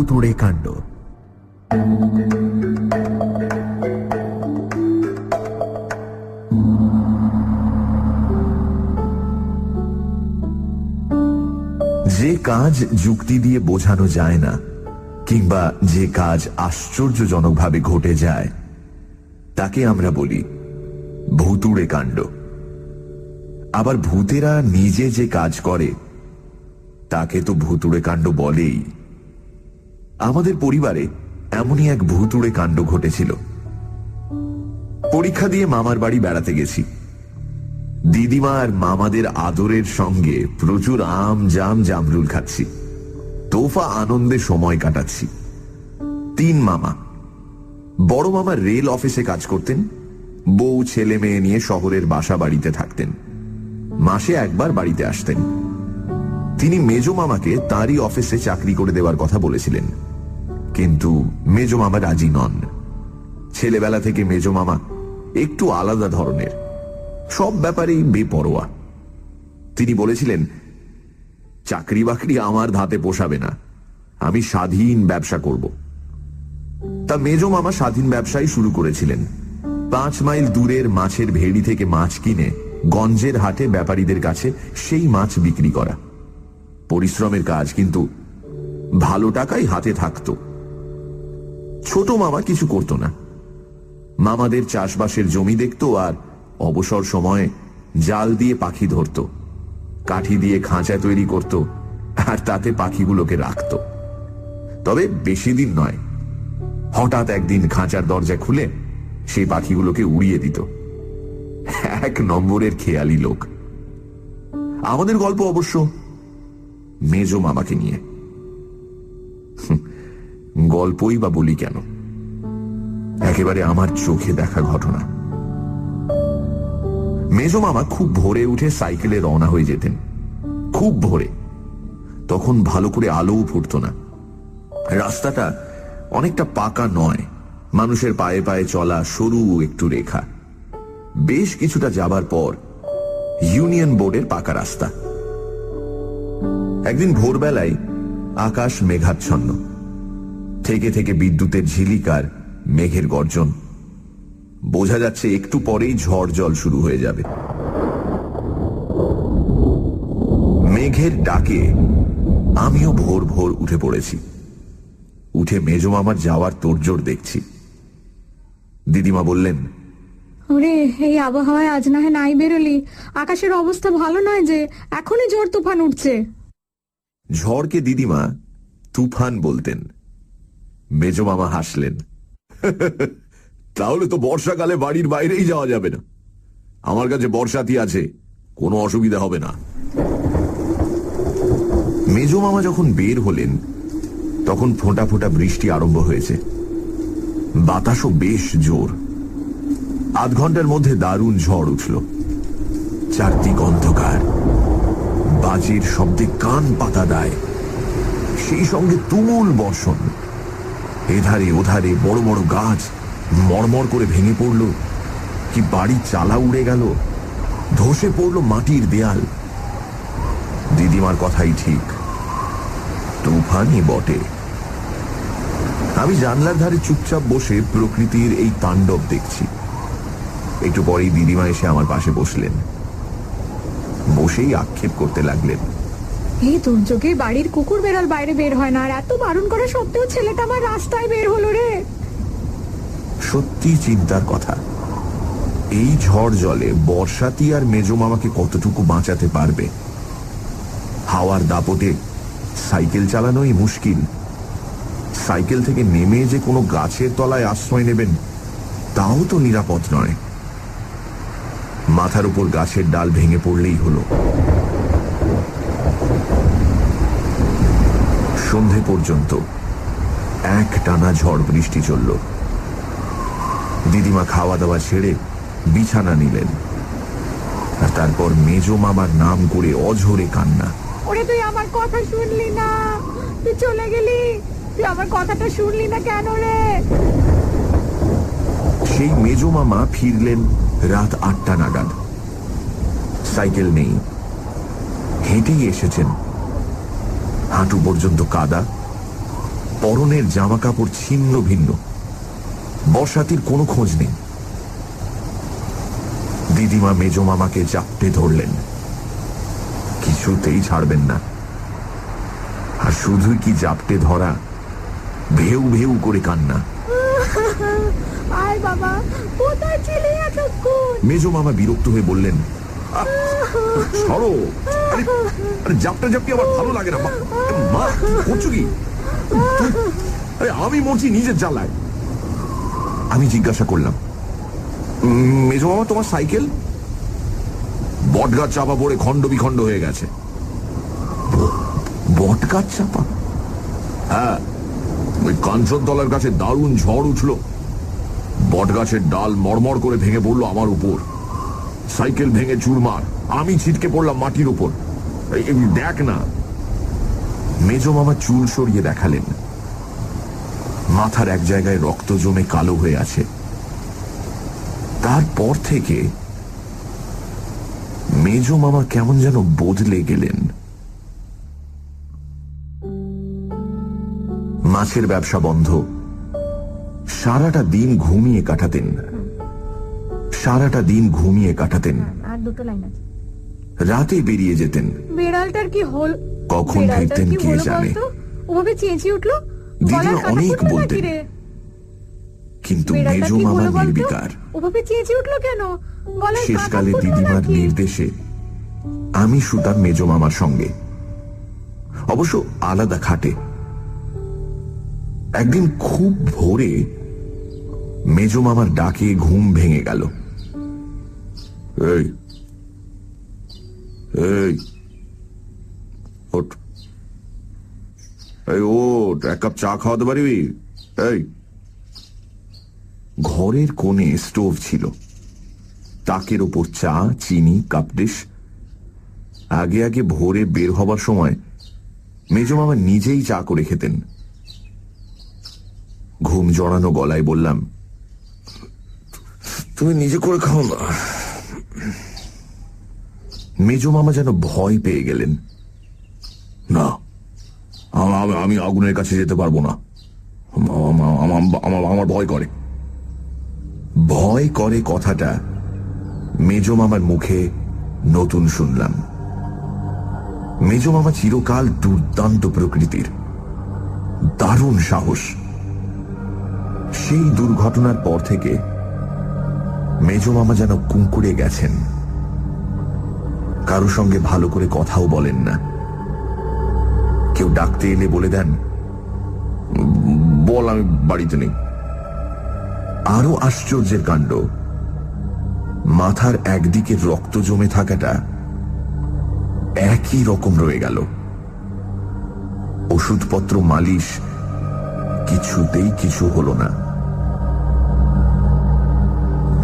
ভুতুড়ে কাণ্ড। যে কাজ যুক্তি দিয়ে বোঝানো যায় না, কিংবা যে কাজ আশ্চর্যজনকভাবে ঘটে যায়, তাকে আমরা বলি ভুতুড়ে কাণ্ড। আবার ভূতেরা নিজে যে কাজ করে তাকে তো ভুতুড়ে কাণ্ড বলেই। আমাদের পরিবারে এমনই এক ভুতুড়ে কাণ্ড ঘটেছিল। পরীক্ষা দিয়ে মামার বাড়ি বেড়াতে গেছি। দিদিমা আর মামাদের আদরের সঙ্গে প্রচুর আম, জাম, জামরুল খাচ্ছি। তোফা আনন্দে সময় কাটাচ্ছি। 3 মামা। বড় মামা রেল অফিসে কাজ করতেন, বউ ছেলে মেয়ে নিয়ে শহরের বাসা বাড়িতে থাকতেন। মাসে একবার বাড়িতে আসতেন। তিনি মেজ মামাকে তারই অফিসে চাকরি করে দেওয়ার কথা বলেছিলেন, কিন্তু মেজ মামা রাজি নন। ছেলেবেলা থেকে মেজ মামা একটু আলাদা ধরনের, সব ব্যাপারেই বেপরোয়া। তিনি বলেছিলেন, চাকরি বাকরি আমার ধাতে পোষাবে না, আমি স্বাধীন ব্যবসা করব। তা মেজ মামা স্বাধীন ব্যবসাই শুরু করেছিলেন। 5 মাইল দূরের মাছের ভেড়ি থেকে মাছ কিনে গঞ্জের হাটে ব্যাপারীদের কাছে সেই মাছ বিক্রি করা। পরিশ্রমের কাজ, কিন্তু ভালো টাকাই হাতে থাকত। ছোট মামা কিছু করত না। মামাদের চাষবাসের জমি দেখত, আর অবসর সময়ে জাল দিয়ে পাখি ধরত, কাঠি দিয়ে খাঁচা তৈরি করত, আর তাতে পাখিগুলোকে রাখত। তবে বেশি দিন নয়, হঠাৎ একদিন খাঁচার দরজা খুলে সেই পাখিগুলোকে উড়িয়ে দিত। 1 নম্বরের খেয়ালি লোক। আমাদের গল্প অবশ্য মেজ মামাকে নিয়ে। গল্পই বা বলি কেন, একেবারে আমার চোখে দেখা ঘটনা। মেজ মামা খুব ভোরে উঠে সাইকেলে রওনা হয়ে যেতেন। খুব ভোরে, তখন ভালো করে আলোও ফুটত না। রাস্তাটা অনেকটা পাকা নয়, মানুষের পায়ে পায়ে চলা সরু একটু রেখা। বেশ কিছুটা যাবার পর ইউনিয়ন বোর্ডের পাকা রাস্তা। একদিন ভোরবেলায় আকাশ মেঘাচ্ছন্ন, থেকে থেকে বিদ্যুতের ঝিলিকার, মেঘের গর্জন। বোঝা যাচ্ছে একটু পরেই ঝড় জল শুরু হয়ে যাবে। মেঘের ডাকে আমিও ভোর ভোর উঠে পড়েছি। উঠে মেজ মামার যাওয়ার তোড়জোড় দেখছি। দিদিমা বললেন, ওরে, এই আবহাওয়ায় আজ না হয় নাই বেরোলি। আকাশের অবস্থা ভালো নয় যে, এখনই ঝড় তুফান উঠছে। ঝড়কে দিদিমা তুফান বলতেন। মেজ মামা হাসলেন, তাহলে তো বর্ষাকালে বাড়ির বাইরেই যাওয়া যাবে না। আমার কাছে বর্ষাতি আছে, কোনো অসুবিধা হবে না। মেজ মামা যখন বের হলেন, তখন ফোঁটা ফোঁটা বৃষ্টি আরম্ভ হয়েছে। বাতাসও বেশ জোর। আধ ঘন্টার মধ্যে দারুণ ঝড় উঠল। চারদিক অন্ধকার, বাজির শব্দে কান পাতা দেয়, সেই সঙ্গে তুমুল বর্ষণ। এধারে ওধারে বড় বড় গাছ মড়মড় করে ভেঙে পড়ল, কি বাড়ির চালা উড়ে গেল, ধসে পড়ল মাটির দেয়াল। দিদিমার কথাই ঠিক, তুফানই বটে। আমি জানলার ধারে চুপচাপ বসে প্রকৃতির এই তাণ্ডব দেখছি। একটু পরেই দিদিমা এসে আমার পাশে বসলেন। বসেই আক্ষেপ করতে লাগলেন, এই দুর্যোগে বাড়ির কুকুর বেড়াল বাইরে বের হয় না, আর এত বারণ করা সত্ত্বেও ছেলেটা আমার রাস্তায় বের হলো রে। সত্যি চিন্তার কথা। এই ঝড় জলে বর্ষাতি আর মেজ মামাকে কতটুকু বাঁচাতে পারবে? হাওয়ার দাপটে সাইকেল চালানোই মুশকিল। সাইকেল থেকে নেমে যে কোনো গাছের তলায় আশ্রয় নেবেন, তাও তো নিরাপদ নয়। মাথার উপর গাছের ডাল ভেঙে পড়লেই হলো। সন্ধে পর্যন্ত একটানা ঝড় বৃষ্টি চলল। দিদিমা খাওয়া দাওয়া ছেড়ে বিছানা নিলেন, আর তারপর মেজ মামার নাম করে অঝরে কান্না। ওরে, তুই আমার কথা শুনলি না, তুই চলে গেলি, তুই আমার কথাটা শুনলি না কেন রে? সেই মেজ মামা ফিরলেন রাত 8টা নাগাদ। সাইকেল নেই, হেঁটেই এসেছেন। হাঁটু পর্যন্ত কাদা, পরনের জামা কাপড় ছিন্ন ভিন্ন, বর্ষাতির কোনো খোঁজ নেই। দিদিমা মেজ মামাকে চাপটে ধরলেন, কিছুতেই ছাড়বেন না। আর শুধুই কি চাপটে ধরা, ভেউ ভেউ করে কান্না। আয় বাবা, কোথায় ছিলে এতক্ষণ? মেজ মামা বিরক্ত হয়ে বললেন, সরো, আরে জাপটা জাপটি আমার ভালো লাগে না। মা, করছো কি? আরে আমি মরছি নিজের জ্বালায়। আমি জিজ্ঞাসা করলাম, মেজ মামা তোমার সাইকেল? বটগাছ চাপা পড়ে খণ্ড বিখণ্ড হয়ে গেছে। বটগাছ চাপা? হ্যাঁ, ওই কাঞ্চনতলার কাছে দারুণ ঝড় উঠল, বটগাছের ডাল মরমর করে ভেঙে পড়লো আমার উপর, সাইকেল ভেঙে চুরমার, আমি ছিটকে পড়লাম মাটির উপর। দেখ না। মেজ মামা চুল সরিয়ে দেখালেন, মাথার এক জায়গায় রক্ত জমে কালো হয়ে আছে। তারপর থেকে মেজ মামা কেমন যেন বদলে গেলেন। মাছের ব্যবসা বন্ধ, সারাটা দিন ঘুমিয়ে কাটাতেন। আর দুটো লাইন আছে। রাতে বেরিয়ে যেতেন। বিড়ালটার কি হল? কখন ফিরতেন কে জানে। ওভাবে চেঁচিয়ে উঠলো, দিদিমা অনেক বলতেন, কিন্তু মেজ মামা নির্বিকার। ওভাবে চেঁচিয়ে উঠলো কেন? শেষকালে দিদিমার নির্দেশে আমি শুতাম মেজ মামার সঙ্গে, অবশ্য আলাদা খাটে। একদিন খুব ভোরে মেজ মামার ডাকে ঘুম ভেঙে গেল। এই এই ওঠ, এই ওঠ, এক কাপ চা খাওয়াতে পারবি? এই। ঘরের কোণে স্টোভ ছিল, তাকের ওপর চা, চিনি, কাপ ডিশ। আগে আগে ভোরে বের হবার সময় মেজ মামা নিজেই চা করে খেতেন। ঘুম জড়ানো গলায় বললাম, তুমি নিজে করে খাও না। মেজ মামা যেন ভয় পেয়ে গেলেন। না, আমি আগুনের কাছে যেতে পারবো না, আমার ভয় করে। ভয় করে কথাটা মেজ মামার মুখে নতুন শুনলাম। মেজ মামা চিরকাল দুর্দান্ত প্রকৃতির, দারুণ সাহস। সেই দুর্ঘটনার পর থেকে মেজ মামা যেন কুঁকড়ে গেছেন, কারো সঙ্গে ভালো করে কথাও বলেন না। কেউ ডাকতে এলে বলে দেন, বল আমি বাড়িতে নেই। আরো আশ্চর্যের কাণ্ড, মাথার একদিকে রক্ত জমে থাকাটা একই রকম রয়ে গেল। ওষুধপত্র, মালিশ, কিছুতেই কিছু হলো না।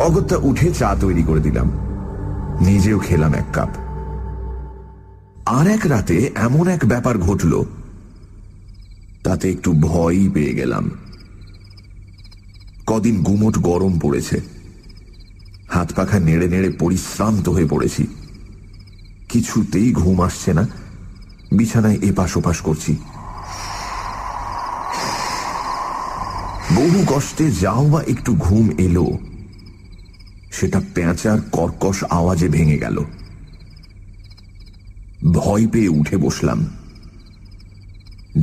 অগত্যা উঠে চা তৈরি করে দিলাম, নিজেও খেলাম এক কাপ। আর এক রাতে এমন এক ব্যাপার ঘটল, তাতে একটু ভয়ই পেয়ে গেলাম। কদিন গুমোট গরম পড়েছে, হাত পাখা নেড়ে নেড়ে পরিশ্রান্ত হয়ে পড়েছি। কিছুতেই ঘুম আসছে না, বিছানায় এপাশ ওপাশ করছি। বহু কষ্টে যাও বা একটু ঘুম এলো, সেটা পেঁচার কর্কশ আওয়াজে ভেঙে গেল। ভয় পেয়ে উঠে বসলাম।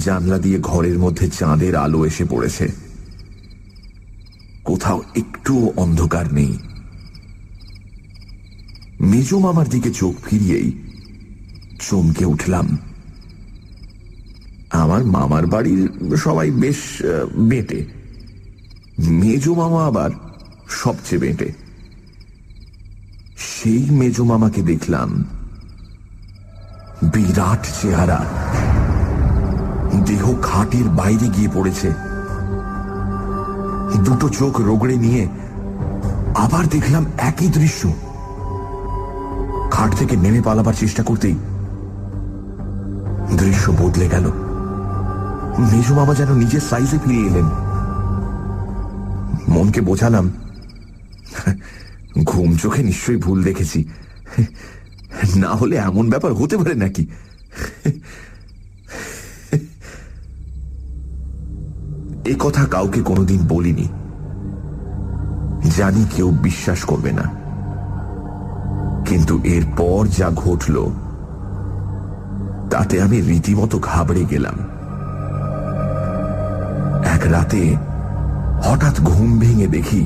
জানলা দিয়ে ঘরের মধ্যে চাঁদের আলো এসে পড়েছে, কোথাও একটুও অন্ধকার নেই। মেজ মামার দিকে চোখ ফিরিয়েই চমকে উঠলাম। আমার মামার বাড়ির সবাই বেশ বেঁটে, মেজ মামা আবার সবচেয়ে বেঁটে। সেই মেজ মামাকে দেখলাম, বিরাট চেহারা, দেহ খাটের বাইরে গিয়ে পড়েছে। দুটো চোখ রোগড়ে নিয়ে আবার দেখলাম একই দৃশ্য। খাট থেকে নেমে পালাবার চেষ্টা করতেই দৃশ্য বদলে গেল। মেজ মামা যেন নিজের সাইজে ফিরে এলেন। মনকে বোঝালাম, ঘুম চোখে নিশ্চয়ই ভুল দেখেছি, না হলে এমন ব্যাপার হতে পারে নাকি। এ কথা কাউকে কোনোদিন বলিনি, জানি কেউ বিশ্বাস করবে না। কিন্তু এরপর যা ঘটল তাতে আমি রীতিমতো ঘাবড়ে গেলাম। এক রাতে হঠাৎ ঘুম ভেঙে দেখি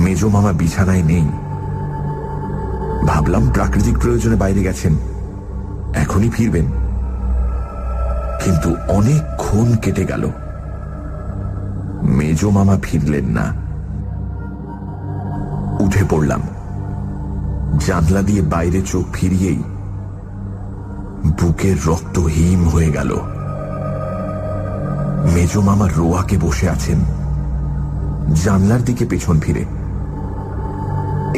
মেজো মামা বিছানায় নেই। ভাবলাম প্রাকৃতিক প্রয়োজনে বাইরে গেছেন, এখনই ফিরবেন। কিন্তু অনেকক্ষণ কেটে গেল, মেজো মামা ফিরলেন না। উঠে পড়লাম, জানলা দিয়ে বাইরে চোখ ফিরিয়েই বুকের রক্ত হিম হয়ে গেল। মেজো মামা রোয়াকে বসে আছেন, জানলার দিকে পেছন ফিরে।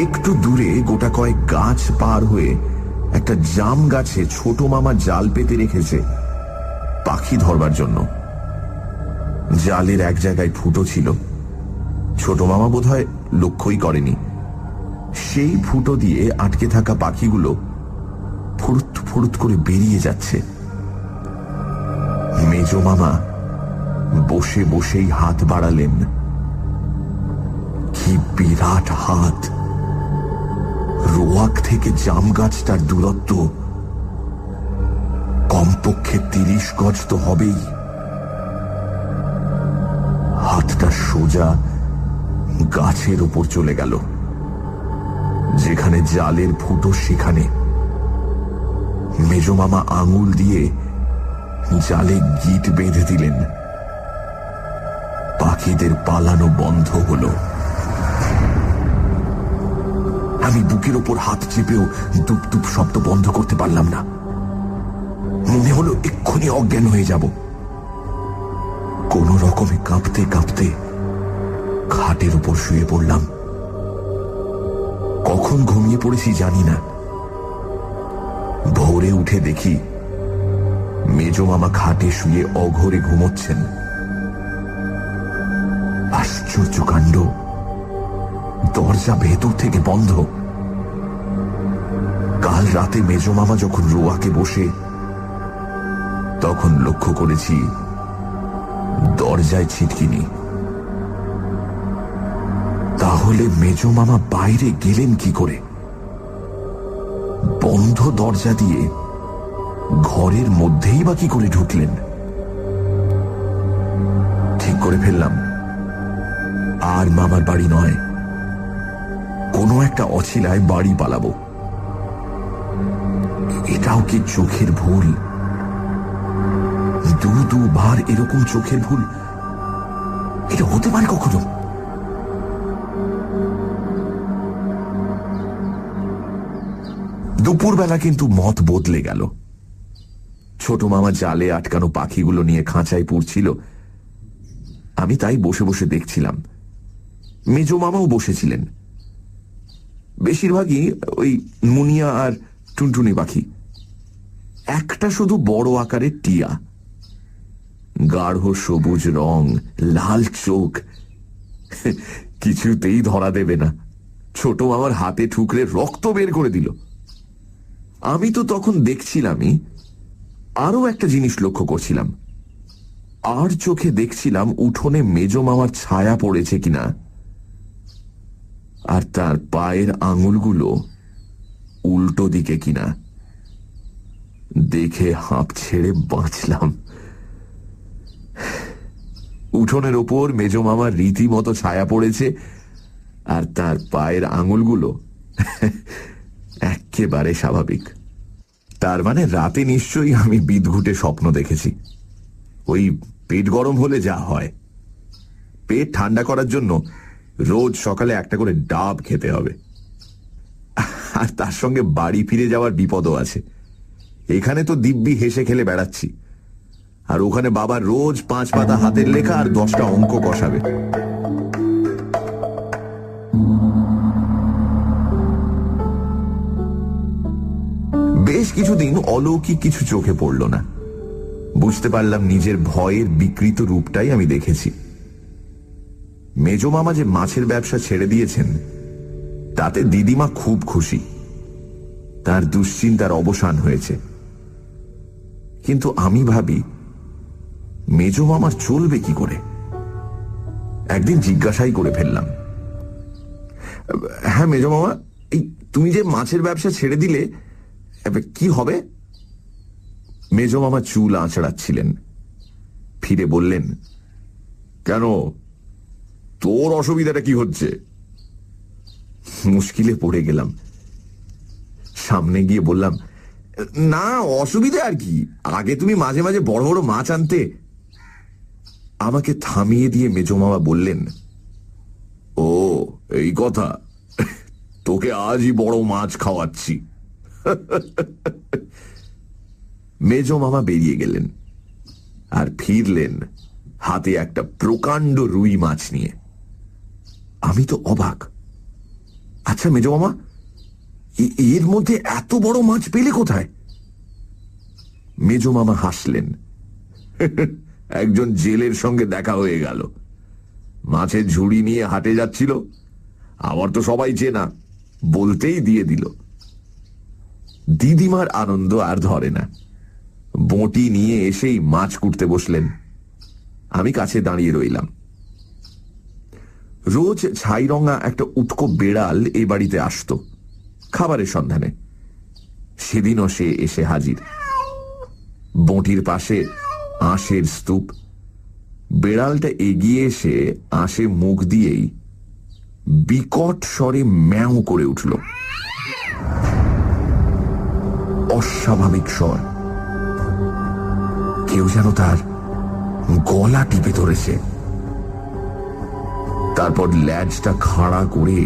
একটু দূরে গোটা কয়েক গাছ পার হয়ে একটা জাম গাছে ছোট মামা জাল পেতে রেখেছে পাখি ধরবার জন্য। জালের এক জায়গায় ফুটো ছিল, ছোট মামা বোধহয় লক্ষ্যই করেনি। সেই ফুটো দিয়ে আটকে থাকা পাখিগুলো ফুরুত ফুরুত করে বেরিয়ে যাচ্ছে। মেজো মামা বসে বসেই হাত বাড়ালেন। কি বিরাট হাত! রোয়াক থেকে জাম গাছটার দূরত্ব কমপক্ষে 30 গজ তো হবেই। হাতটা সোজা গাছের উপর চলে গেল, যেখানে জালের ফুটো সেখানে। মেজো মামা আঙুল দিয়ে জালে গিট বেঁধে দিলেন। পাখিদের পালানো বন্ধ হলো। আমি বুকের ওপর হাত চেপেও দুপ দুপ শব্দ বন্ধ করতে পারলাম না। মনে হলো এক্ষুনি অজ্ঞান হয়ে যাব। কোন রকমে কাঁপতে কাঁপতে খাটের উপর শুয়ে পড়লাম। কখন ঘুমিয়ে পড়েছি জানি না। ভোরে উঠে দেখি মেজো মামা খাটে শুয়ে অঘোরে ঘুমোচ্ছেন। আশ্চর্য কাণ্ড, দরজা ভেতর থেকে বন্ধ। কাল রাতে মেজো মামা যখন রোয়াকে বসে, তখন লক্ষ্য করেছি দরজায় ছিটকিনি। তাহলে মেজো মামা বাইরে গেলেন কি করে? বন্ধ দরজা দিয়ে ঘরের মধ্যেই বা কি করে ঢুকলেন? ঠিক করে ফেললাম, আর মামার বাড়ি নয়, কোনো একটা অছিলায় বাড়ি পালাবো। এটাও কি চোখের ভুল? দুবার এরকম চোখের ভুল এটা হতে পারে কখনো? দুপুরবেলা কিন্তু মত বদলে গেল। ছোট মামা জালে আটকানো পাখিগুলো নিয়ে খাঁচায় পুড়ছিল। আমি তাই বসে বসে দেখছিলাম। মেজো মামাও বসেছিলেন। বেশিরভাগই ওই মুনিয়া আর টুনটুনি পাখি। একটা শুধু বড় আকারের টিয়া, গাঢ় সবুজ রং, লাল চোখ, কিছুতেই ধরা দেবে না। ছোট মামার হাতে ঠুকরে রক্ত বের করে দিল। আমি তো তখন দেখছিলামই, আরো একটা জিনিস লক্ষ্য করছিলাম। আর চোখে দেখছিলাম উঠোনে মেজো মামার ছায়া পড়েছে কিনা, আর তার পায়ের আঙুলগুলো উল্টো দিকে কিনা। দেখে হাঁপ ছেড়ে বাঁচলাম। উঠোনের ওপর মেজো মামার রীতিমতো ছায়া পড়েছে, আর তার পায়ের আঙুলগুলো একেবারে স্বাভাবিক। তার মানে রাতে নিশ্চয়ই আমি বিদঘুটে স্বপ্ন দেখেছি। ওই পেট গরম হলে যা হয়, পেট ঠান্ডা করার জন্য রোজ সকালে একটা করে ডাব খেতে হবে। আর তার সঙ্গে বাড়ি ফিরে যাওয়ার বিপদও আছে। এখানে তো দিব্যি হেসে খেলে বেড়াচ্ছি, আর ওখানে বাবা রোজ 5 পাতা হাতের লেখা আর 10টা অঙ্ক কষাবে। বেশ কিছুদিন অলৌকিক কিছু চোখে পড়ল না। বুঝতে পারলাম নিজের ভয়ের বিকৃত রূপটাই আমি দেখেছি। মেজো মামা যে মাছের ব্যবসা ছেড়ে দিয়েছেন, তাতে দিদিমা খুব খুশি। তার দুশ্চিন্তার অবসান হয়েছে। কিন্তু আমি ভাবি, মেজ মামার চলবে কি করে? একদিন জিজ্ঞাসাই করে ফেললাম, হ্যাঁ মেজ মামা, এই তুমি যে মাছের ব্যবসা ছেড়ে দিলে, কি হবে? মেজ মামা চুল আঁচড়াচ্ছিলেন। ফিরে বললেন, কেন, তোর অসুবিধাটা কি হচ্ছে? মুশকিলে পড়ে গেলাম। সামনে গিয়ে বললাম, না অসুবিধা আর কি, আগে তুমি মাঝে মাঝে বড় বড় মাছ আনতে। আমাকে থামিয়ে দিয়ে মেজ মামা বললেন, ও এই কথা, তোকে আজই বড় মাছ খাওয়াচ্ছি। মেজ মামা বেরিয়ে গেলেন আর ফিরলেন হাতে একটা প্রকাণ্ড রুই মাছ নিয়ে। আমি তো অবাক। আচ্ছা মেজ মামা, এর মধ্যে এত বড় মাছ পেলে কোথায়? মেজ মামা হাসলেন, একজন জেলের সঙ্গে দেখা হয়ে গেল, মাছের ঝুড়ি নিয়ে হাটে যাচ্ছিল, আমার তো সবাই চেনা, বলতেই দিয়ে দিল। দিদিমার আনন্দ আর ধরে না, বঁটি নিয়ে এসেই মাছ কুটতে বসলেন। আমি কাছে দাঁড়িয়ে রইলাম। রোজ ছাইরঙা একটা উটকো বেড়াল এ বাড়িতে আসতো খাবারের সন্ধানে। সেদিনও সে এসে হাজির। বঁটির পাশে আঁশের স্তূপ। বেড়ালটা এগিয়ে এসে আঁশে মুখ দিয়েই বিকট স্বরে ম্যাও করে উঠল। অস্বাভাবিক স্বর, কেউ যেন তার গলা টিপে ধরেছে। তারপর ল্যাজটা খাড়া করে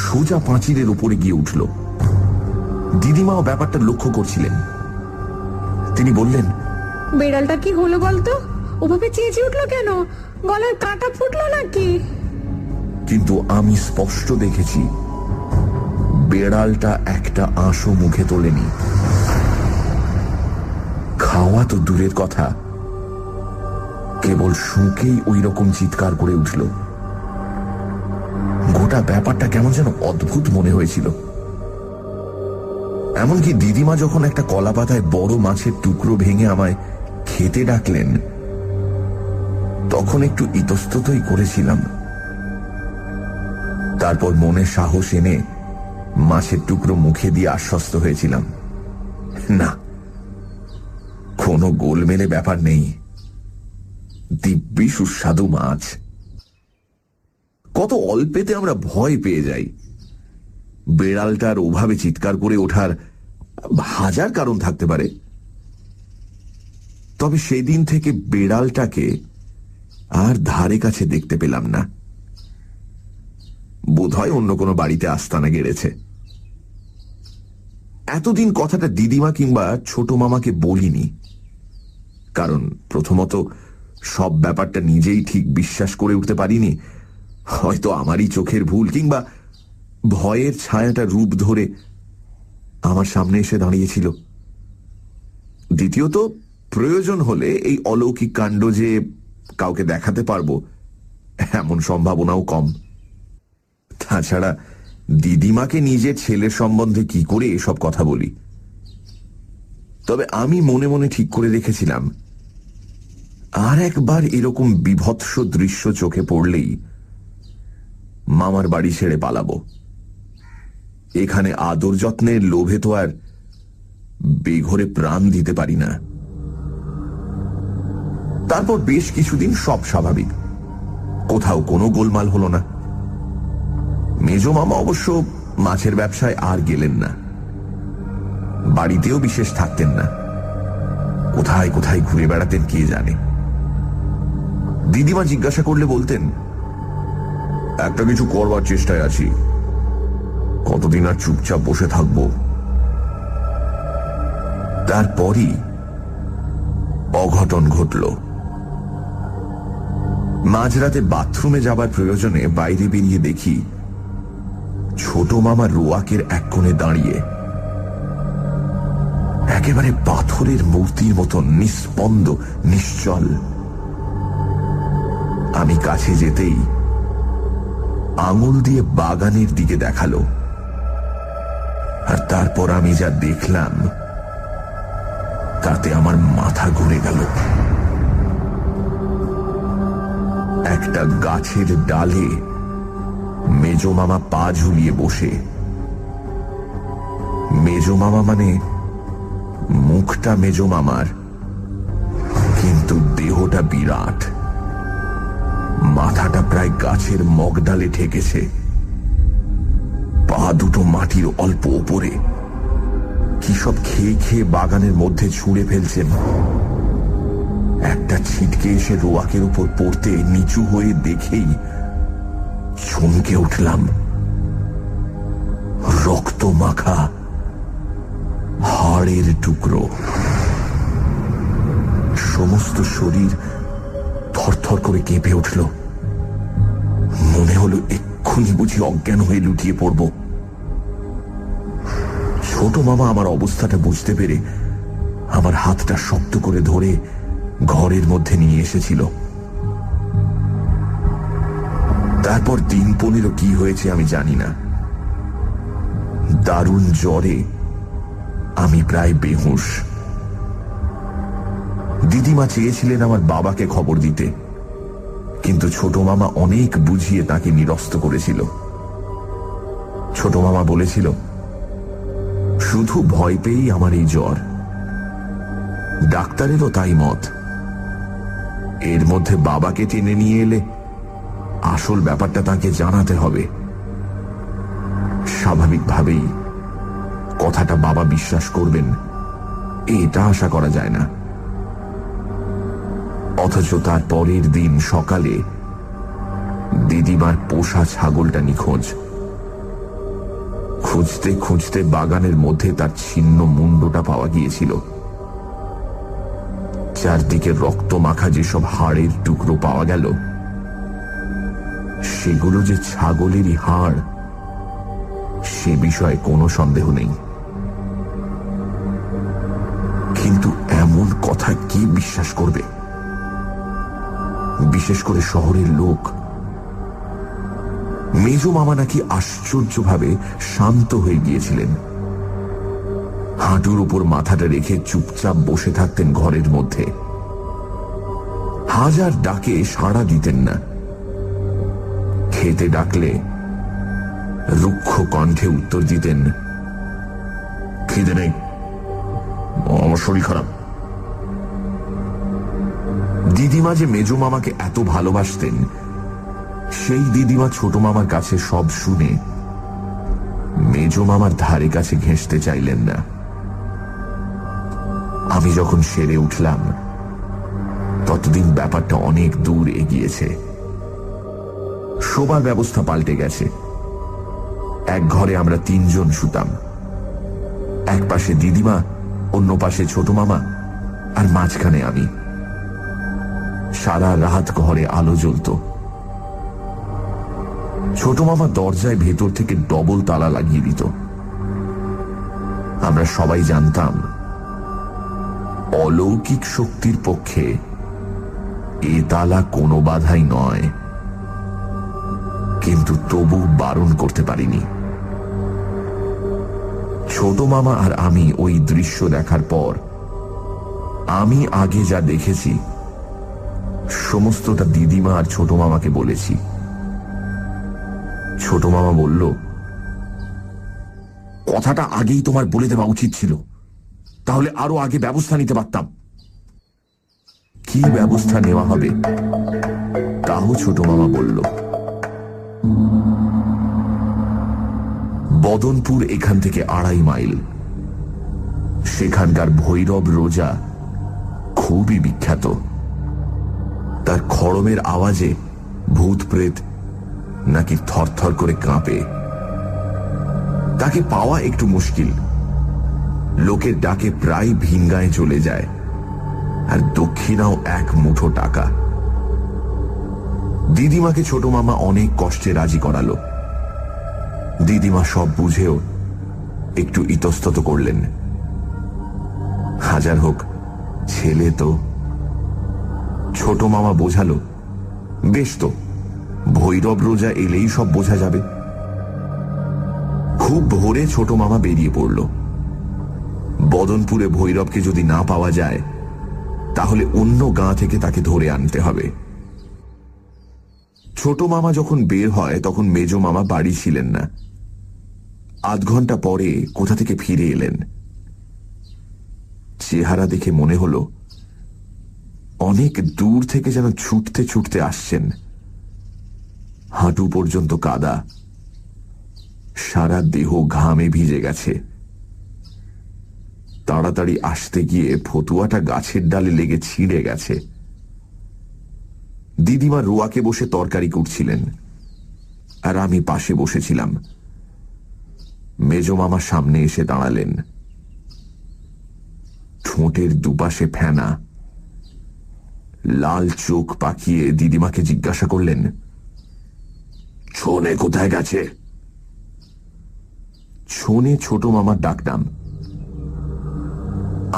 সোজা পাঁচিলের উপরে গিয়ে উঠল। দিদিমাও ব্যাপারটা লক্ষ্য করছিলেন। তিনি বললেন, বেড়ালটা কি হলো বলতো? ওভাবে চেঁচিয়ে উঠলো কেন? গলার কাঁটা ফুটলো নাকি? কিন্তু আমি স্পষ্ট দেখেছি বেড়ালটা একটা আঁশও মুখে তোলেনি। খাওয়া তো দূরের কথা, কেবল শুঁকেই ওই রকম চিৎকার করে উঠল। গোটা ব্যাপারটা কেমন যেন অদ্ভুত মনে হয়েছিল। এমনকি দিদিমা যখন একটা কলা পাতায় বড় মাছের টুকরো ভেঙে আমায় খেতে ডাকলেন, তখন একটু ইতস্ততই করেছিলাম। তারপর মনে সাহস এনে মাছের টুকরো মুখে দিয়ে আশ্বস্ত হয়েছিলাম, না, কোনো গোলমেলে ব্যাপার নেই, দিব্যি সুস্বাদু মাছ। কত অল্পেতে আমরা ভয় পেয়ে যাই। বেড়ালটার ওভাবে চিৎকার করে ওঠার হাজার কারণ থাকতে পারে, তবে সেদিন থেকে বেড়ালটাকে আর ধারে কাছে দেখতে পেলাম না। বোধহয় অন্য কোনো বাড়িতে আস্তানা গেড়েছে। এতদিন কথাটা দিদিমা কিংবা ছোট মামাকে বলিনি, কারণ প্রথমত সব ব্যাপারটা নিজেই ঠিক বিশ্বাস করে উঠতে পারিনি। হয়তো আমারই চোখের ভুল, কিংবা ভয়ের ছায়াটা রূপ ধরে আমার সামনে এসে দাঁড়িয়েছিল। দ্বিতীয়ত, প্রয়োজন হলে এই অলৌকিক কাণ্ড যে কাউকে দেখাতে পারবো এমন সম্ভাবনাও কম। তাছাড়া দিদিমাকে নিজের ছেলের সম্বন্ধে কি করে এসব কথা বলি? তবে আমি মনে মনে ঠিক করে রেখেছিলাম, আর একবার এরকম বিভৎস দৃশ্য চোখে পড়লেই মামার বাড়ি ছেড়ে পালাবো। এখানে আদর যত্নের লোভে তো আর বেঘরে প্রাণ দিতে পারি না। তারপর বেশ কিছুদিন সব স্বাভাবিক, কোথাও কোনো গোলমাল হলো না। মেজ মামা অবশ্য মাছের ব্যবসায় আর গেলেন না, বাড়িতেও বিশেষ থাকতেন না, কোথায় কোথায় ঘুরে বেড়াতেন কে জানে। দিদিমা জিজ্ঞাসা করলে বলতেন, একটা কিছু করবার চেষ্টায় আছি, কতদিন আর চুপচাপ বসে থাকব। তারপরই অঘটন ঘটল। মাঝরাতে বাথরুমে যাবার প্রয়োজনে বাইরে বেরিয়ে দেখি ছোট মামা রোয়াকের এক কোণে দাঁড়িয়ে, একেবারে পাথরের মূর্তির মতন নিস্পন্দ, নিশ্চল। আমি কাছে যেতেই আঙুল দিয়ে বাগানের দিকে দেখালো, আর তারপর আমি যা দেখলাম তাতে আমার মাথা ঘুরে গেল। একটা গাছের ডালে মেজো মামা পা ঝুলিয়ে বসে। মেজো মামা মানে মুখটা মেজো মামার, কিন্তু দেহটা বিরাট। মাথাটা প্রায় গাছের মগডালে ঠেকেছে, পা দুটো মাটির অল্প ওপরে। কি সব খেয়ে খেয়ে বাগানের মধ্যে ছুঁড়ে ফেলছেন। একটা ছিটকে এসে রোয়াকের উপর পড়তে নিচু হয়ে দেখেই চমকে উঠলাম। রক্ত মাখা হাড়ের টুকরো। সমস্ত শরীর থরথর করে কেঁপে উঠল। মনে হলো এক্ষুনি বুঝি অজ্ঞান হয়ে লুটিয়ে পড়ব। ছোট মামা আমার অবস্থাটা বুঝতে পেরে আমার হাতটা শক্ত করে ধরে ঘরের মধ্যে নিয়ে এসেছিল। তারপর দিন 15 কি হয়েছে আমি জানি না। দারুণ জ্বরে আমি প্রায় বেহুঁশ। দিদিমা চেয়েছিলেন আমার বাবাকে খবর দিতে, কিন্তু ছোট মামা অনেক বুঝিয়ে তাকে নিরস্ত করেছিল। ছোট মামা বলেছিল, শুধু ভয় পেয়েই আমার এই জ্বর। ডাক্তারেরও তাই মত। এর মধ্যে বাবাকে টেনে নিয়ে এলে আসল ব্যাপারটা তাকে জানাতে হবে। স্বাভাবিকভাবেই কথাটা বাবা বিশ্বাস করবেন এটা আশা করা যায় না। অথচ তার পরের দিন সকালে দিদিমার পোষা ছাগলটা নিখোঁজ। খুঁজতে খুঁজতে বাগানের মধ্যে তার ছিন্ন মুন্ডটা পাওয়া গিয়েছিল। চারদিকে রক্ত মাখা যেসব হাড়ের টুকরো পাওয়া গেল, সেগুলো যে ছাগলেরই হাড় সে বিষয়ে কোনো সন্দেহ নেই। কিন্তু এমন কথা কি বিশ্বাস করবে, বিশেষ করে শহরের লোক? মেজো মামা নাকি আশ্চর্যভাবে শান্ত হয়ে গিয়েছিলেন। হাঁটুর উপর মাথাটা রেখে চুপচাপ বসে থাকতেন ঘরের মধ্যে। হাজার ডাকে সাড়া দিতেন না। খেতে ডাকলে রুক্ষ কণ্ঠে উত্তর দিতেন, খিদে নেই, আমার শরীর খারাপ। দিদিমা যে মেজো মামাকে এত ভালোবাসতেন, সেই দিদিমা ছোট মামার কাছে সব শুনে মেজো মামার ধারে কাছে ঘেঁষতে চাইলেন না। আমি যখন সেরে উঠলাম ততদিন ব্যাপারটা অনেক দূর এগিয়েছে। শোবার ব্যবস্থা পাল্টে গেছে। এক ঘরে আমরা 3 জন শুতাম। এক পাশে দিদিমা, অন্য পাশে ছোট মামা, আর মাঝখানে আমি। সারা রাত ঘরে আলো জ্বলত। ছোট মামা দরজায় ভেতর থেকে ডবল তালা লাগিয়ে দিত। আমরা সবাই জানতাম অলৌকিক শক্তির পক্ষে এ তালা কোনো বাধাই নয়, কিন্তু তবু বারণ করতে পারিনি। ছোট মামা আর আমি ওই দৃশ্য দেখার পর আমি আগে যা দেখেছি সমস্তটা দিদিমা আর ছোট মামাকে বলেছি। ছোট মামা বলল, কথাটা আগেই তোমার বলে দেওয়া উচিত ছিল, তাহলে আরো আগে ব্যবস্থা নিতে পারতাম। কি ব্যবস্থা নেওয়া হবে তাও ছোট মামা বলল। বদনপুর এখান থেকে 2.5 মাইল। সেখানকার ভৈরব রোজা খুবই বিখ্যাত। তার খড়মের আওয়াজে ভূত প্রেত নাকি থরথর করে কাঁপে। তাকে পাওয়া একটু মুশকিল। লোকের ডাকে প্রায় ভিঙ্গায় চলে যায়, আর দক্ষিণাও 1 মুঠো টাকা। দিদিমাকে ছোট মামা অনেক কষ্টে রাজি করালো। দিদিমা সব বুঝেও একটু ইতস্তত করলেন। হাজার হোক ছেলে তো। ছোট মামা বোঝালো, বেশ তো, ভৈরব রোজা এলেই সব বোঝা যাবে। খুব ভোরে ছোট মামা বেরিয়ে পড়ল। বদনপুরে ভৈরবকে যদি না পাওয়া যায় তাহলে অন্য গাঁ থেকে তাকে ধরে আনতে হবে। ছোট মামা যখন বের হয় তখন মেজ মামা বাড়ি ছিলেন না। আধ ঘন্টা পরে কোথা থেকে ফিরে এলেন। চেহারা দেখে মনে হলো অনেক দূর থেকে যেন ছুটতে ছুটতে আসছেন। হাঁটু পর্যন্ত কাদা, সারা দেহ ঘামে ভিজে গেছে। তাড়াতাড়ি আসতে গিয়ে ফতুয়াটা গাছের ডালে লেগে ছিঁড়ে গেছে। দিদিমা রোয়াকে বসে তরকারি কুটছিলেন, আর আমি পাশে বসেছিলাম। মেজ মামা সামনে এসে দাঁড়ালেন। ঠোঁটের দুপাশে ফেনা, লাল চোখ পাকিয়ে দিদিমাকে জিজ্ঞাসা করলেন, ছোনে কোথায় গেছে? ছোনে ছোট মামার ডাকনাম।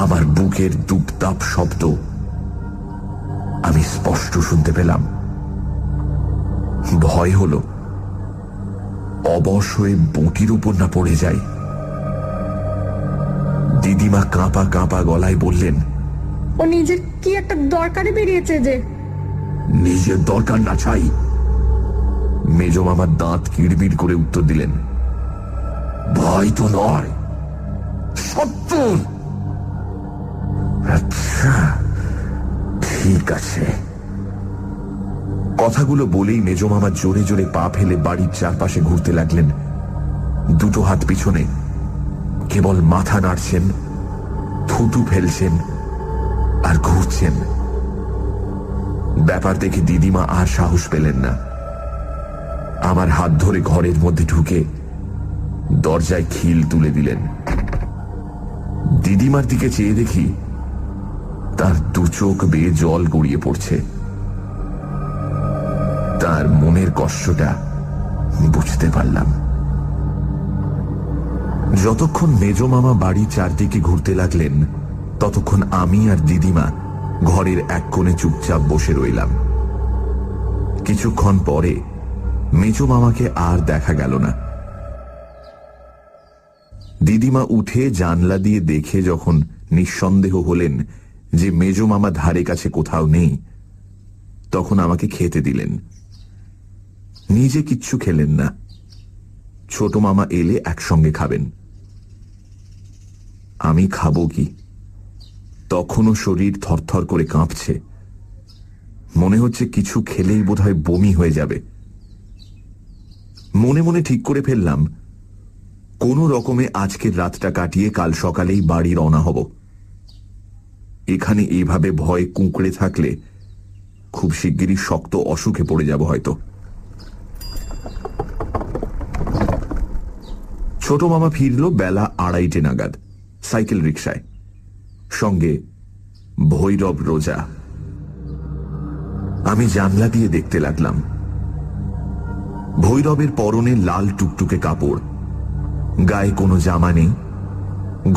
আমার বুকের দুপদাপ শব্দ আমি স্পষ্ট শুনতে পেলাম। ভয় হলো অবশ হয়ে বঁটির উপর না পড়ে যাই। দিদিমা কাঁপা কাঁপা গলায় বললেন, ও নিজের কি একটা দরকারে বেরিয়েছে যে। নিজের দরকার না চাই। মেজ মামার দাঁত কিড়বিড় করে উত্তর দিলেন, ভয় তো নয়, সত্য। আচ্ছা, ঠিক আছে। কথাগুলো বলেই মেজ মামা জোরে জোরে পা ফেলে বাড়ির চারপাশে ঘুরতে লাগলেন। দুটো হাত পিছনে, কেবল মাথা নাড়ছেন, থুতু ফেলছেন আর ঘুরছেন। ব্যাপার দেখে দিদিমা আর সাহস পেলেন না। আমার হাত ধরে ঘরের মধ্যে ঢুকে দরজায় খিল তুলে দিলেন। দিদিমার দিকে চেয়ে দেখি তার দু চোখ বেয়ে জল গড়িয়ে পড়ছে। তার মনের কষ্টটা বুঝতে পারলাম। যতক্ষণ মেজ মামা বাড়ি চারদিকে ঘুরতে লাগলেন, ততক্ষণ আমি আর দিদিমা ঘরের এক কোণে চুপচাপ বসে রইলাম। কিছুক্ষণ পরে মেজ মামাকে আর দেখা গেল না। দিদিমা উঠে জানলা দিয়ে দেখে যখন নিঃসন্দেহ হলেন যে মেজ মামা ধারে কাছে কোথাও নেই, তখন আমাকে খেতে দিলেন। নিজে কিচ্ছু খেলেন না। ছোট মামা এলে একসঙ্গে খাবেন। আমি খাবো কি? তখনও শরীর থরথর করে কাঁপছে। মনে হচ্ছে কিছু খেলেই বোধহয় বমি হয়ে যাবে। মনে মনে ঠিক করে ফেললাম, কোনো রকমে আজকের রাতটা কাটিয়ে কাল সকালেই বাড়ি রওনা হব। এখানে এইভাবে ভয়ে কুঁকড়ে থাকলে খুব শিগগিরই শক্ত অসুখে পড়ে যাব হয়তো। ছোট মামা ফিরল বেলা 2:30 নাগাদ, সাইকেল রিকশায়, সঙ্গে ভৈরব রোজা। আমি জানলা দিয়ে দেখতে লাগলাম। ভৈরবের পরনে লাল টুকটুকে কাপড়, গায়ে কোনো জামা নেই,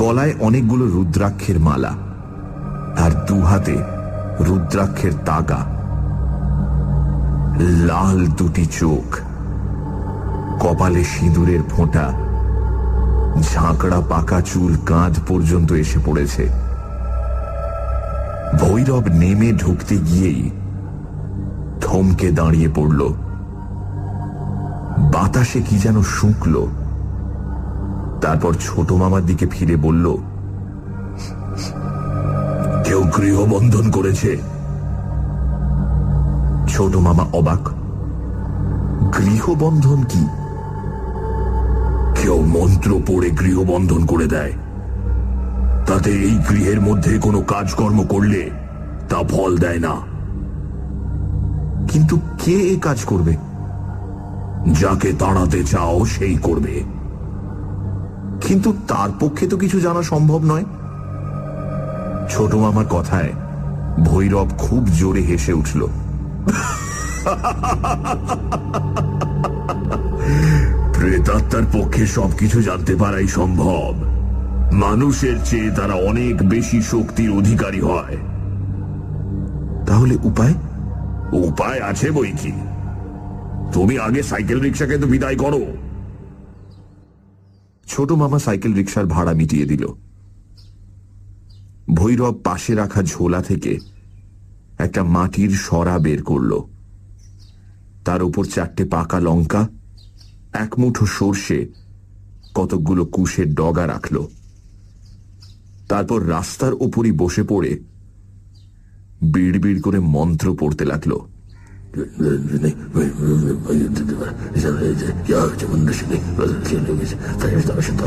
গলায় অনেকগুলো রুদ্রাক্ষের মালা, আর দুহাতে রুদ্রাক্ষের তাগা। লাল দুটি চোখ, কপালে সিঁদুরের ফোঁটা, ঝাঁকড়া পাকা চুল কাঁধ পর্যন্ত এসে পড়েছে। ভৈরব নেমে ঢুকতে গিয়েই থমকে দাঁড়িয়ে পড়ল। বাতাসে কি যেন শুঁকল। তারপর ছোট মামার দিকে ফিরে বলল, কেউ গৃহবন্ধন করেছে? ছোট মামা অবাক। গৃহবন্ধন কি? কেউ মন্ত্র পড়ে গৃহবন্ধন করে দেয়, তাতে এই গৃহের মধ্যে কোনো কাজকর্ম করলে তা ফল দেয় না। কিন্তু কে এ কাজ করবে? যাকে তাড়াতে চাও সেই করবে। কিন্তু তার পক্ষে তো কিছু জানা সম্ভব নয়। ছোট মামার কথায় ভৈরব খুব জোরে হেসে উঠল। প্রেতাত্মার পক্ষে সবকিছু জানতে পারাই সম্ভব। মানুষের চেয়ে তারা অনেক বেশি শক্তির অধিকারী হয়। তাহলে উপায়? উপায় আছে বই কি। তুমি আগে সাইকেল রিক্সাকে তো বিদায় করো। ছোট মামা সাইকেল রিক্সার ভাড়া মিটিয়ে দিল। ভৈরব পাশে রাখা ঝোলা থেকে একটা মাটির সরা বের করল। তার উপর 4টে পাকা লঙ্কা, এক মুঠো সর্ষে, কতকগুলো কুশের ডগা রাখল। তারপর রাস্তার ওপরই বসে পড়ে বিড় বিড় করে মন্ত্র পড়তে লাগলো।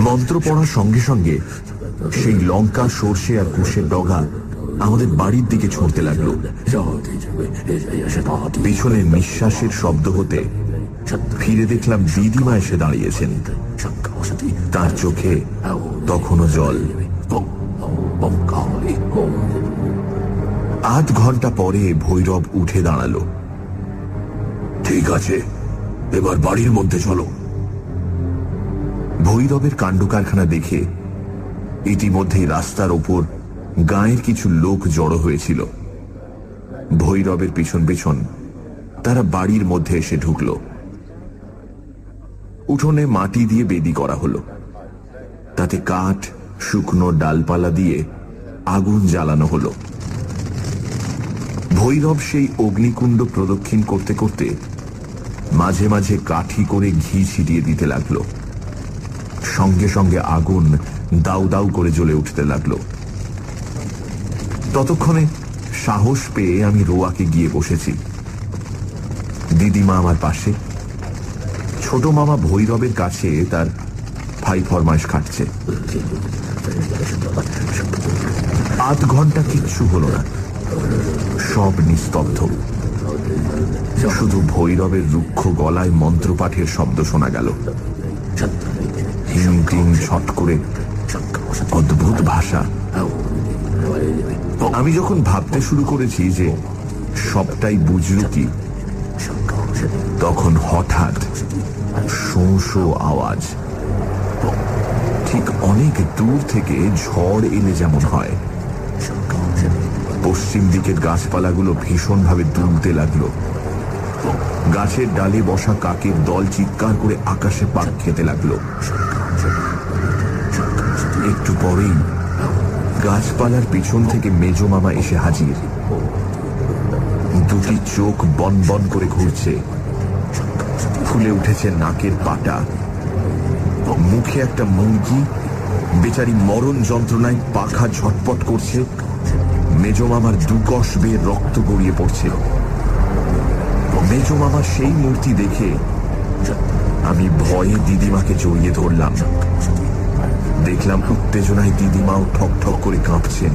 মন্ত্র পড়ার সঙ্গে সঙ্গে সেই লঙ্কা, সর্ষে আর কুশের ডগা আমাদের বাড়ির দিকে ছুঁড়তে লাগলো। পিছনে নিঃশ্বাসের শব্দ হতে ফিরে দেখলাম দিদিমা এসে দাঁড়িয়েছেন। তার চোখে তখনও জল। আধ ঘন্টা পরে ভৈরব উঠে দাঁড়ালো। ঠিক আছে, এবার বাড়ির মধ্যে চলো। ভৈরবের কাণ্ড কারখানা দেখে ইতিমধ্যেই রাস্তার ওপর গাঁয়ের কিছু লোক জড়ো হয়েছিল। ভৈরবের পিছন পিছন তারা বাড়ির মধ্যে এসে ঢুকল। উঠোনে মাটি দিয়ে বেদি করা হলো, তাতে কাঠ, শুকনো ডালপালা দিয়ে আগুন জ্বালানো হলো। ভৈরব সেই অগ্নিকুণ্ড প্রদক্ষিণ করতে করতে মাঝে মাঝে কাঠি করে ঘি ছিটিয়ে দিতে লাগলো। সঙ্গে সঙ্গে আগুন দাউ দাউ করে জ্বলে উঠতে লাগলো। ততক্ষণে সাহস পেয়ে আমি রোয়াকে গিয়ে বসেছি। দিদিমা আমার পাশে, ছোট মামা ভৈরবের কাছে তার ভাই ফরমাইশ খাটছে। আধ ঘন্টা কিচ্ছু হলো না, সব নিস্তব্ধ। শুধু ভৈরবের রুক্ষ গলায় মন্ত্রপাঠের শব্দ শোনা গেল। হিম টিম ছট করে, অদ্ভুত ভাষা। আমি যখন ভাবতে শুরু করেছি যে সবটাই বুঝল কি, তখন হঠাৎ শোঁ শোঁ আওয়াজ। ঠিক অনেক দূর থেকে ঝড় এলে যেমন হয়। পশ্চিম দিকের গাছপালাগুলো ভীষণভাবে দুলতে লাগলো। গাছের ডালে বসা কাকের দল চিৎকার করে আকাশে পাক খেতে লাগলো। একটু পরেই গাছপালার পিছন থেকে মেজো মামা এসে হাজির। দুটি চোখ বন বন করে ঘুরছে, ফুলে উঠেছে নাকের পাটা, মুখে একটা মুরগি, বেচারি মরণ যন্ত্রণায় পাখা ঝটপট করছে। মেজো মামার দুকশ বেয়ে রক্ত গড়িয়ে পড়ছে। মেজো মামার সেই মূর্তি দেখে আমি ভয়ে দিদিমাকে জড়িয়ে ধরলাম। দেখলাম উত্তেজনায় দিদিমাও ঠক ঠক করে কাঁপছেন।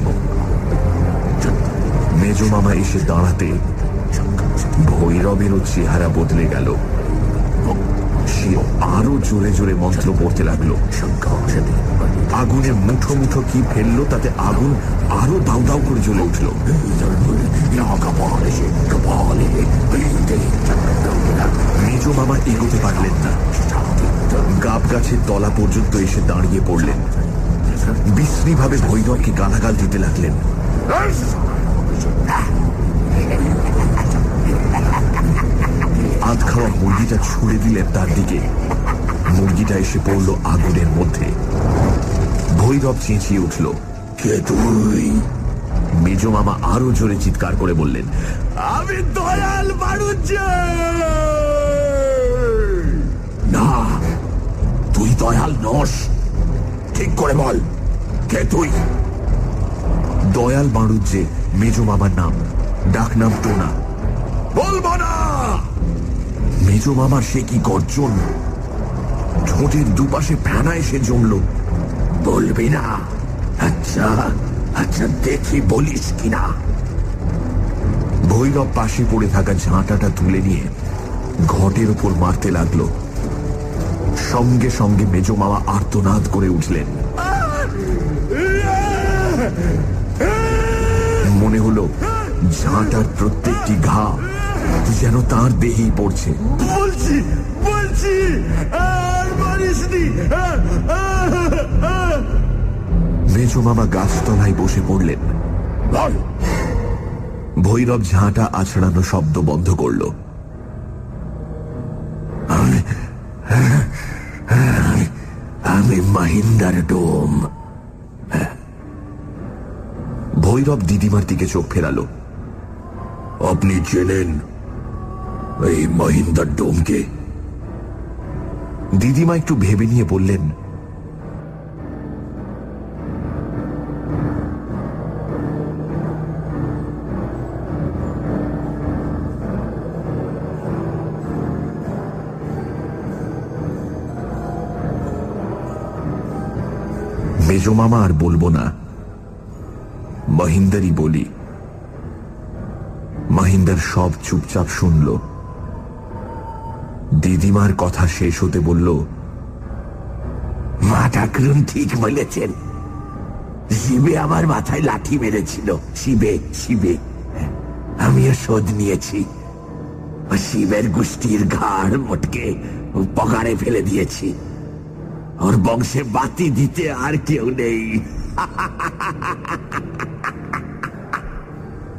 মেজো মামা এসে দাঁড়াতে ভৈরবেরও চেহারা বদলে গেল। সে আরো জোরে জোরে মন্ত্র পড়তে লাগলো। আগুনে মুঠো মুঠো কি ফেললো, তাতে আগুন আরো দাউ দাউ করে জ্বলে উঠল। মেজো মামা এগোতে পারলেন না। গাব গাছের তলা পর্যন্ত এসে দাঁড়িয়ে পড়লেন। বিশ্রী ভাবে ভৈরবকে গালাগাল দিতে লাগলেন। আধ খাওয়া মুরগিটা ছুঁড়ে দিলেন তার দিকে। মুরগিটা এসে পড়ল আগুনের মধ্যে। ভৈরব চেঁচিয়ে উঠল, কে তুই? মেজো মামা আরো জোরে চিৎকার করে বললেন, আমি দয়াল বাড়ুজ্জে। না, তুই দয়াল নস। ঠিক করে বল, কে তুই? দয়াল বাড়ুজ্জে মেজো মামার নাম, ডাক নাম টোনা। বলবো না। মেজো মামার সে কি গর্জন! ঠোঁটের দুপাশে ফেনা এসে জমল। বলবি না? আচ্ছা আচ্ছা, দেখি বলিস কিনা। ভৈরব পাশে পড়ে থাকা ঝাঁটাটা তুলে নিয়ে ঘটের উপর মারতে লাগলো। সঙ্গে সঙ্গে মেজো মামা আর্তনাদ করে উঠলেন। মনে হলো ঝাঁটার প্রত্যেকটি ঘা যেন তার দেহেই পড়ছে। বলছি বলছি, আর মারিসনি। মেজো মামা গাছতলায় বসে পড়লেন। ভৈরব ঝাঁটা আছড়ানো শব্দ বন্ধ করল। আমি মাহিন্দার ডোম। ভৈরব দিদিমার দিকে চোখ ফেরালো। আপনি চেনেন? এই মহিন্দার ডোমকে? দিদিমা একটু ভেবে নিয়ে বললেন, মেজো মামা আর বলবো না, মহিন্দারই বলি। মহিন্দার সব চুপচাপ শুনল। দিদিমার কথা শেষ হতে বলল, মা ঠাকুরুন ঠিক বলেছেন, শিবে আমার মাথায় লাঠি মেরেছিল। শিবে শিবে আমিও শোধ নিয়েছি। শিবের গোষ্ঠীর ঘাড় মোটকে পগারে ফেলে দিয়েছি। ওর বংশে বাতি দিতে আর কেউ নেই।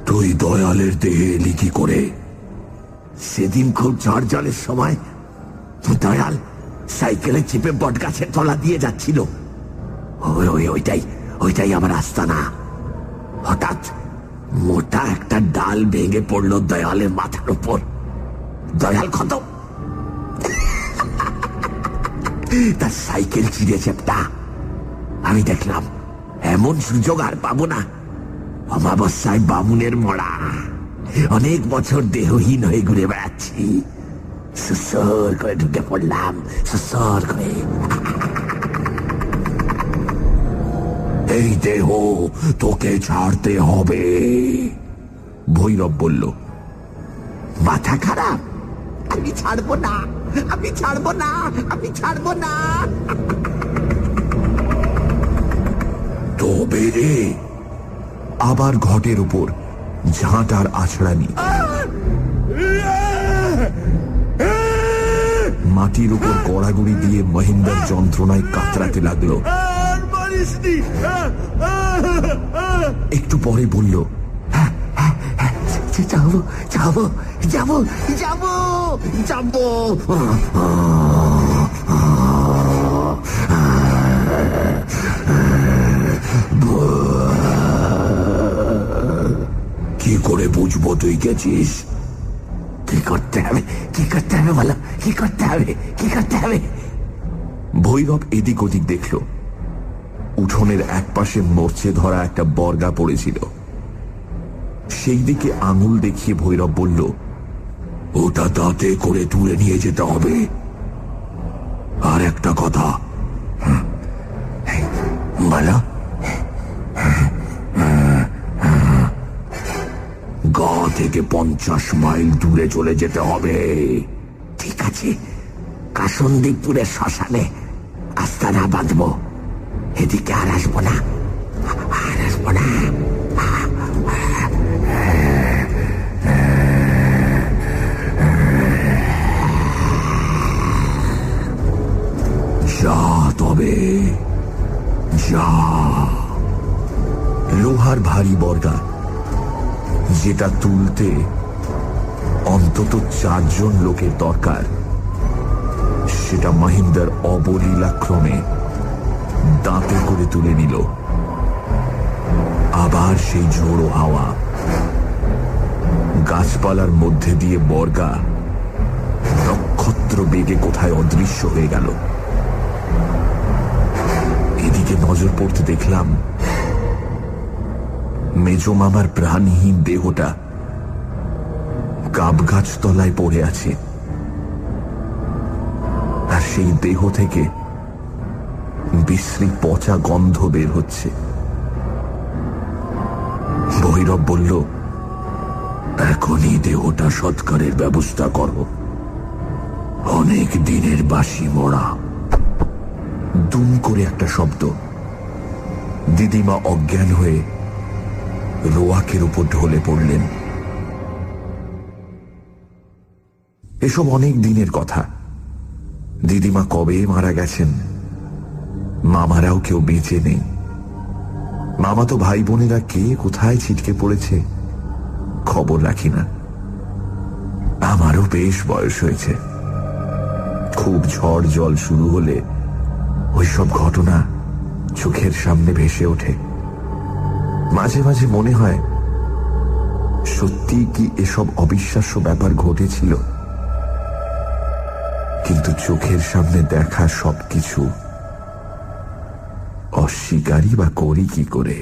তুই দয়ালের দেহে এলি কি করে? সেদিন খুব ঝড় জলের সময় দয়াল সাইকেলে চেপে বট গাছের তলা দিয়ে যাচ্ছিল। ওইটাই আমার আস্তানা। হঠাৎ মোটা একটা ডাল ভেঙে পড়লো দয়ালের মাথার উপর। দয়াল খতম। তার সাইকেল চিড়ে চেপটা। আমি দেখলাম এমন সুযোগ আর পাবো না। অমাবস্যায় বামুনের মরা। অনেক বছর দেহহীন হয়ে ঘুরে বেড়াচ্ছি। সুসর করে ঢুকে পড়লাম, সুসর করে। এই দেহ তোকে ছাড়তে হবে, ভৈরব বলল। মাথা খারাপ? আমি ছাড়বো না, আমি ছাড়বো না, আমি ছাড়বো না। তবে রে, আবার ঘটের উপর ঝাঁটার আছড়ানি। মাটির উপর গড়াগড়ি দিয়ে মহিন্দার যন্ত্রণায় কাতরাতে লাগলো। একটু পরে বলল, যাবো যাবো যাবো যাবো যাবো। কি করে বুঝবো তুই গেছিস? কি করতে হবে, কি করতে হবে বলো, কি করতে হবে, কি করতে হবে? ভৈরব এদিক ওদিক দেখল। উঠোনের এক পাশে মরচে ধরা একটা বর্গা পড়েছিল। সেই দিকে আঙুল দেখিয়ে ভৈরব বলল, ওটা দাঁতে করে তুলে নিয়ে যেতে হবে। আর একটা কথা, বলো। গা থেকে 50 মাইল দূরে চলে যেতে হবে। ঠিক আছে, কাসন্দিপুরের শ্মশানে আস্তানা বাঁধবো। এদিকে আর আসবো না, আর আসবো না। যা তবে যা। লোহার ভারী বর্গা, যেটা তুলতে অন্তত 4 জন লোকের দরকার, সেটা মহিন্দার অবলীলাক্রমে দাঁতে করে তুলে নিল। আবার সেই ঝোড়ো হাওয়া। গাছপালার মধ্যে দিয়ে বর্গা নক্ষত্র বেগে কোথায় অদৃশ্য হয়ে গেল। এদিকে নজর পড়তে দেখলাম মেজো মামার প্রাণহীন দেহটা কাব গাছ তলায় পড়ে আছে। আর সেই দেহ থেকে বিশ্রী পচা গন্ধ বের হচ্ছে। ভৈরব বলল, এখনই দেহটা সৎকারের ব্যবস্থা করো। অনেক দিনের বাসি মরা। দুম করে একটা শব্দ। দিদিমা অজ্ঞান হয়ে রোয়াকের উপর ঢলে পড়লেন। এসব অনেক দিনের কথা। দিদিমা কবে মারা গেছেন। মামারাও কেউ বেঁচে নেই। মামা তো ভাই বোনেরা কে কোথায় ছিটকে পড়েছে খবর রাখি না। আমারও বেশ বয়স হয়েছে। খুব ঝড় জল শুরু হলে ওইসব ঘটনা চোখের সামনে ভেসে ওঠে। মাঝে মাঝে মনে হয়, সত্যি কি এসব অবিশ্বাস্য ব্যাপার ঘটেছিল? কিন্তু চোখের সামনে দেখা সবকিছু অস্বীকারই বা করি কি করে?